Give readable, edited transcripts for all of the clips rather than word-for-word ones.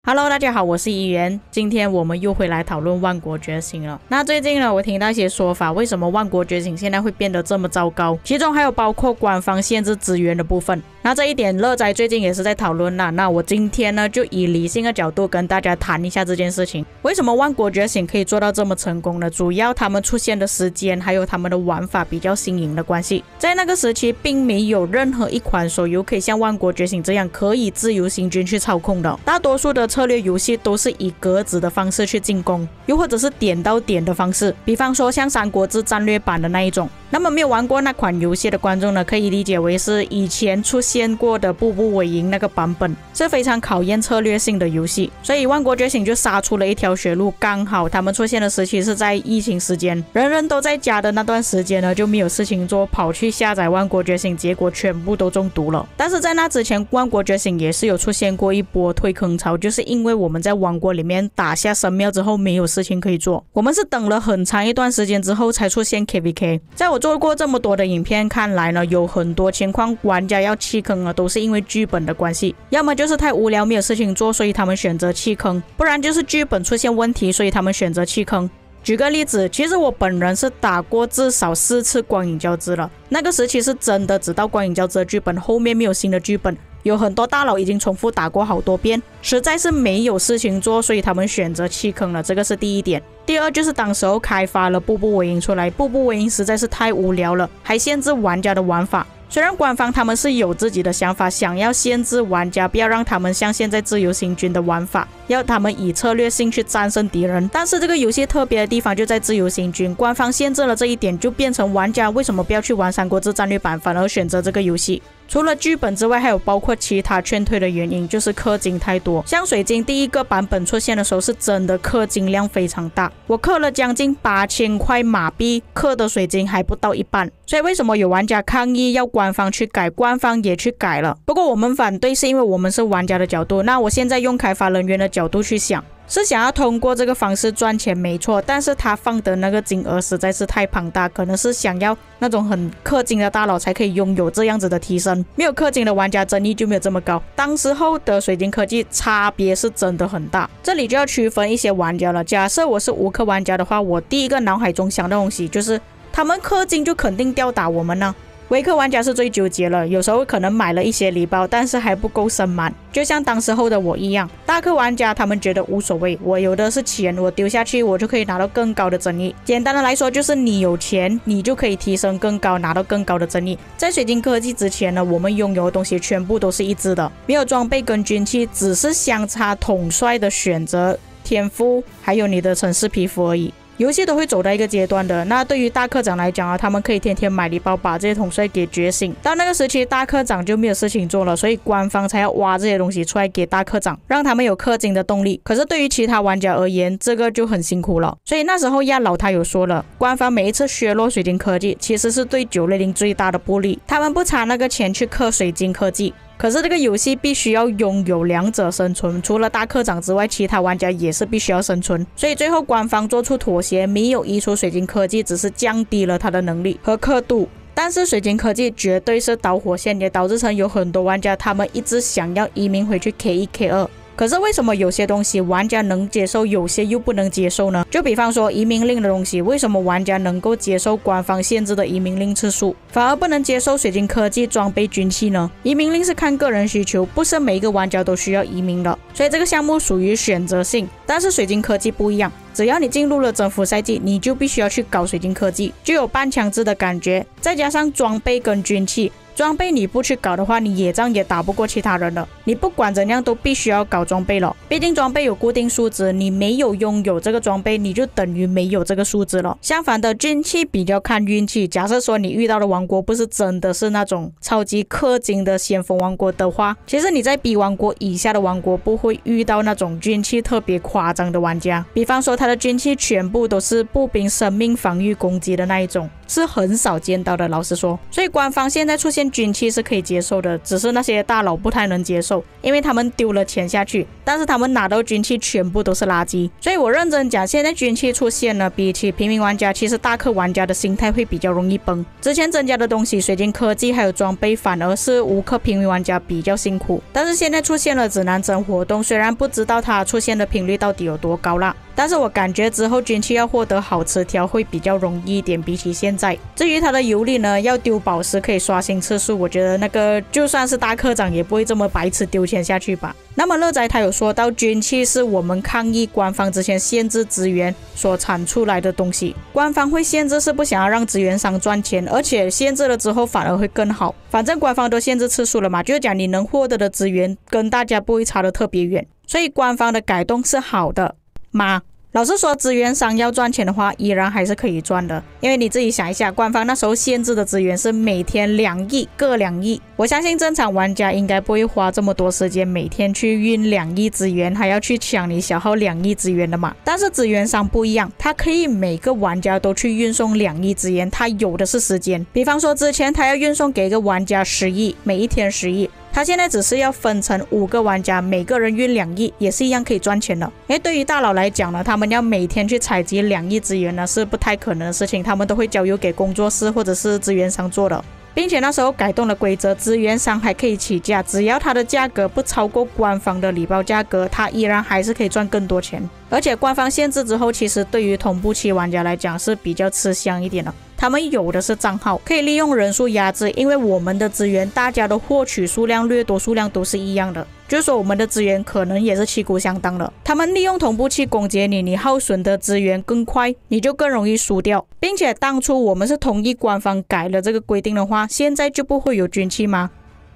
Hello， 大家好，我是怡言。今天我们又回来讨论万国觉醒了。那最近呢，我听到一些说法，为什么万国觉醒现在会变得这么糟糕？其中还有包括官方限制资源的部分。那这一点乐哉最近也是在讨论啦。那我今天呢，就以理性的角度跟大家谈一下这件事情。为什么万国觉醒可以做到这么成功呢？主要他们出现的时间还有他们的玩法比较新颖的关系。在那个时期，并没有任何一款手游可以像万国觉醒这样可以自由行军去操控的。大多数的策略游戏都是以格子的方式去进攻，又或者是点到点的方式，比方说像三国志战略版的那一种。那么没有玩过那款游戏的观众呢，可以理解为是以前出现过的步步为营那个版本，是非常考验策略性的游戏。所以万国觉醒就杀出了一条血路，刚好他们出现的时期是在疫情时间，人人都在家的那段时间呢，就没有事情做，跑去下载万国觉醒，结果全部都中毒了。但是在那之前，万国觉醒也是有出现过一波退坑潮，就是因为我们在王国里面打下神庙之后没有事情可以做，我们是等了很长一段时间之后才出现 KVK。 在我做过这么多的影片看来呢，有很多情况玩家要弃坑都是因为剧本的关系，要么就是太无聊没有事情做，所以他们选择弃坑，不然就是剧本出现问题，所以他们选择弃坑。举个例子，其实我本人是打过至少4次光影交织了，那个时期是真的只到光影交织的剧本，后面没有新的剧本，有很多大佬已经重复打过好多遍，实在是没有事情做，所以他们选择弃坑了，这个是第一点。第二就是当时候开发了步步为营出来，步步为营实在是太无聊了，还限制玩家的玩法。虽然官方他们是有自己的想法，想要限制玩家，不要让他们像现在自由行军的玩法，要他们以策略性去战胜敌人，但是这个游戏特别的地方就在自由行军，官方限制了这一点，就变成玩家为什么不要去玩三国志战略版，反而选择这个游戏。除了剧本之外，还有包括其他劝退的原因，就是氪金太多。像水晶第一个版本出现的时候，是真的氪金量非常大，我氪了将近8000块马币，氪的水晶还不到一半。所以为什么有玩家抗议要官方去改，官方也去改了。不过我们反对是因为我们是玩家的角度，那我现在用开发人员的角度去想，是想要通过这个方式赚钱没错，但是他放的那个金额实在是太庞大，可能是想要那种很氪金的大佬才可以拥有这样子的提升，没有氪金的玩家争议就没有这么高。当时候的水晶科技差别是真的很大，这里就要区分一些玩家了。假设我是无氪玩家的话，我第一个脑海中想的东西就是他们氪金就肯定吊打我们呢。微氪玩家是最纠结了，有时候可能买了一些礼包，但是还不够升满，就像当时候的我一样。大氪玩家他们觉得无所谓，我有的是钱，我丢下去我就可以拿到更高的争议。简单的来说，就是你有钱你就可以提升更高，拿到更高的争议。在水晶科技之前呢，我们拥有的东西全部都是一致的，没有装备跟军器，只是相差统帅的选择、天赋还有你的城市皮肤而已。游戏都会走到一个阶段的，那对于大科长来讲他们可以天天买礼包把这些统帅给觉醒。到那个时期，大科长就没有事情做了，所以官方才要挖这些东西出来给大科长，让他们有氪金的动力。可是对于其他玩家而言，这个就很辛苦了。所以那时候亚老他有说了，官方每一次削弱水晶科技，其实是对960最大的不利。他们不差那个钱去氪水晶科技，可是这个游戏必须要拥有两者生存，除了大科长之外，其他玩家也是必须要生存。所以最后官方做出妥协，没有移除水晶科技，只是降低了它的能力和氪度。但是水晶科技绝对是导火线，也导致成有很多玩家他们一直想要移民回去 K1、K2。可是为什么有些东西玩家能接受，有些又不能接受呢？就比方说移民令的东西，为什么玩家能够接受官方限制的移民令次数，反而不能接受水晶科技装备军器呢？移民令是看个人需求，不是每一个玩家都需要移民的，所以这个项目属于选择性。但是水晶科技不一样，只要你进入了征服赛季，你就必须要去搞水晶科技，就有半强制的感觉，再加上装备跟军器。装备你不去搞的话，你野仗也打不过其他人了，你不管怎样都必须要搞装备了，毕竟装备有固定数值，你没有拥有这个装备，你就等于没有这个数值了。相反的，军器比较看运气，假设说你遇到的王国不是真的是那种超级氪金的先锋王国的话，其实你在 B 王国以下的王国不会遇到那种军器特别夸张的玩家，比方说他的军器全部都是步兵生命防御攻击的那一种，是很少见到的，老实说。所以官方现在出现军器是可以接受的，只是那些大佬不太能接受。受，因为他们丢了钱下去，但是他们拿到军器全部都是垃圾。所以我认真讲，现在军器出现了，比起平民玩家，其实大氪玩家的心态会比较容易崩。之前增加的东西，水晶科技还有装备，反而是无氪平民玩家比较辛苦。但是现在出现了指南针活动，虽然不知道它出现的频率到底有多高啦，但是我感觉之后军器要获得好词条会比较容易一点，比起现在。至于它的游历呢，要丢宝石可以刷新次数，我觉得那个就算是大科长也不会这么白痴丢钱下去吧。那么乐仔他有说到，军器是我们抗议官方之前限制资源所产出来的东西，官方会限制是不想要让资源商赚钱，而且限制了之后反而会更好。反正官方都限制次数了嘛，就是讲你能获得的资源跟大家不会差得特别远，所以官方的改动是好的吗？老实说，资源商要赚钱的话，依然还是可以赚的。因为你自己想一下，官方那时候限制的资源是每天2亿，各2亿。我相信正常玩家应该不会花这么多时间每天去运2亿资源，还要去抢你消耗2亿资源的嘛。但是资源商不一样，他可以每个玩家都去运送2亿资源，他有的是时间。比方说之前他要运送给一个玩家10亿，每一天10亿。他现在只是要分成5个玩家，每个人运2亿，也是一样可以赚钱的。因为对于大佬来讲呢，他们要每天去采集2亿资源呢，是不太可能的事情，他们都会交由给工作室或者是资源商做的。并且那时候改动了规则，资源商还可以起价，只要它的价格不超过官方的礼包价格，它依然还是可以赚更多钱。而且官方限制之后，其实对于同步期玩家来讲是比较吃香一点的。他们有的是账号，可以利用人数压制，因为我们的资源大家的获取数量、掠夺数量都是一样的，就是说我们的资源可能也是旗鼓相当的。他们利用同步器攻击你，你耗损的资源更快，你就更容易输掉。并且当初我们是同意官方改了这个规定的话，现在就不会有军器吗？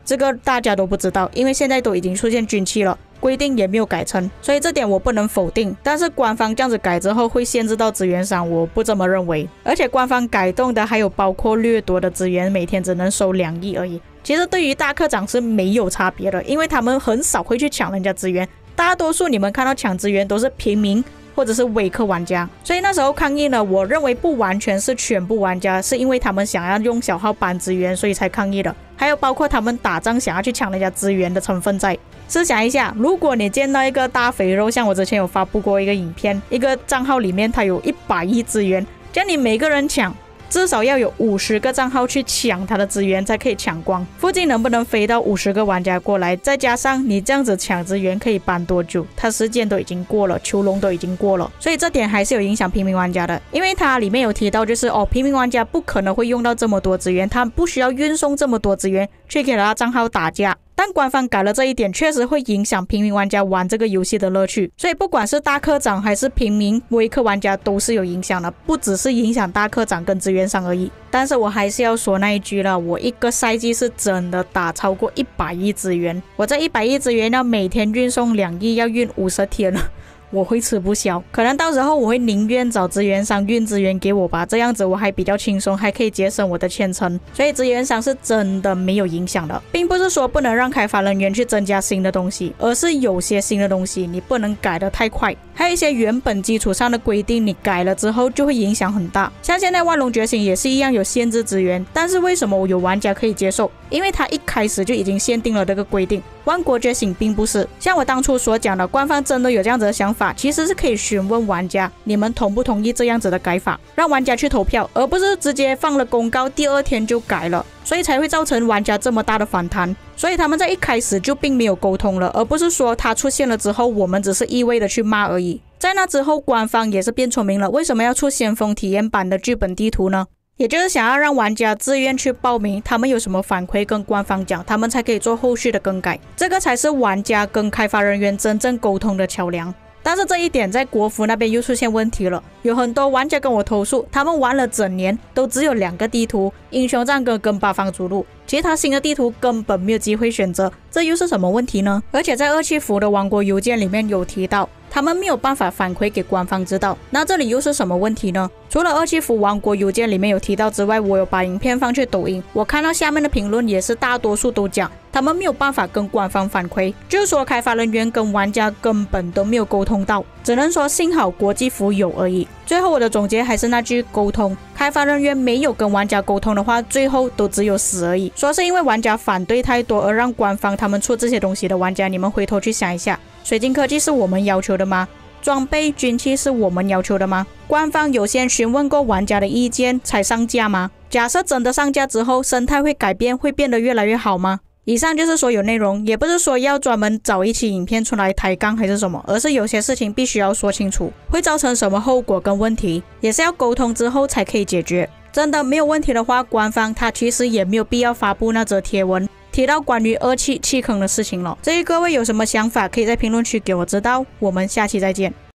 这个大家都不知道，因为现在都已经出现军器了，规定也没有改成，所以这点我不能否定。但是官方这样子改之后会限制到资源商，我不这么认为。而且官方改动的还有包括掠夺的资源，每天只能收2亿而已。其实对于大科长是没有差别的，因为他们很少会去抢人家资源，大多数你们看到抢资源都是平民或者是微氪玩家。所以那时候抗议呢，我认为不完全是全部玩家，是因为他们想要用小号搬资源所以才抗议的，还有包括他们打仗想要去抢人家资源的成分在。试想一下，如果你见到一个大肥肉，像我之前有发布过一个影片，一个账号里面它有100亿资源，这样你每个人抢至少要有50个账号去抢他的资源才可以抢光。附近能不能飞到50个玩家过来，再加上你这样子抢资源可以搬多久，它时间都已经过了，囚笼都已经过了，所以这点还是有影响平民玩家的。因为它里面有提到就是平民玩家不可能会用到这么多资源，他不需要运送这么多资源去给他账号打架。但官方改了这一点，确实会影响平民玩家玩这个游戏的乐趣，所以不管是大科长还是平民微氪玩家都是有影响的，不只是影响大科长跟资源商而已。但是我还是要说那一句了，我一个赛季是真的打超过100亿资源，我这100亿资源要每天运送2亿，要运50天了。我会吃不消，可能到时候我会宁愿找资源商运资源给我吧，这样子我还比较轻松，还可以节省我的签证。所以资源商是真的没有影响的，并不是说不能让开发人员去增加新的东西，而是有些新的东西你不能改得太快，还有一些原本基础上的规定你改了之后就会影响很大。像现在万龙觉醒也是一样有限制资源，但是为什么有玩家可以接受？因为他一开始就已经限定了这个规定。万国觉醒并不是像我当初所讲的，官方真的有这样子的想法，其实是可以询问玩家你们同不同意这样子的改法，让玩家去投票，而不是直接放了公告第2天就改了，所以才会造成玩家这么大的反弹。所以他们在一开始就并没有沟通了，而不是说它出现了之后我们只是一味的去骂而已。在那之后官方也是变聪明了，为什么要出先锋体验版的剧本地图呢？也就是想要让玩家自愿去报名，他们有什么反馈跟官方讲，他们才可以做后续的更改，这个才是玩家跟开发人员真正沟通的桥梁。但是这一点在国服那边又出现问题了，有很多玩家跟我投诉，他们玩了整年都只有2个地图，英雄战歌跟八方逐鹿，其他新的地图根本没有机会选择，这又是什么问题呢？而且在2期服的王国邮件里面有提到，他们没有办法反馈给官方知道。那这里又是什么问题呢？除了二七福王国邮件里面有提到之外，我有把影片放去抖音，我看到下面的评论也是大多数都讲他们没有办法跟官方反馈，就是说开发人员跟玩家根本都没有沟通到，只能说幸好国际服有而已。最后我的总结还是那句沟通，开发人员没有跟玩家沟通的话，最后都只有死而已。说是因为玩家反对太多而让官方他们出这些东西的玩家，你们回头去想一下，水晶科技是我们要求的吗？装备军器是我们要求的吗？官方有先询问过玩家的意见才上架吗？假设真的上架之后生态会改变，会变得越来越好吗？以上就是所有内容，也不是说要专门找一期影片出来抬杠还是什么，而是有些事情必须要说清楚，会造成什么后果跟问题，也是要沟通之后才可以解决。真的没有问题的话，官方他其实也没有必要发布那则贴文提到关于2期弃坑的事情了。至于各位有什么想法，可以在评论区给我知道。我们下期再见。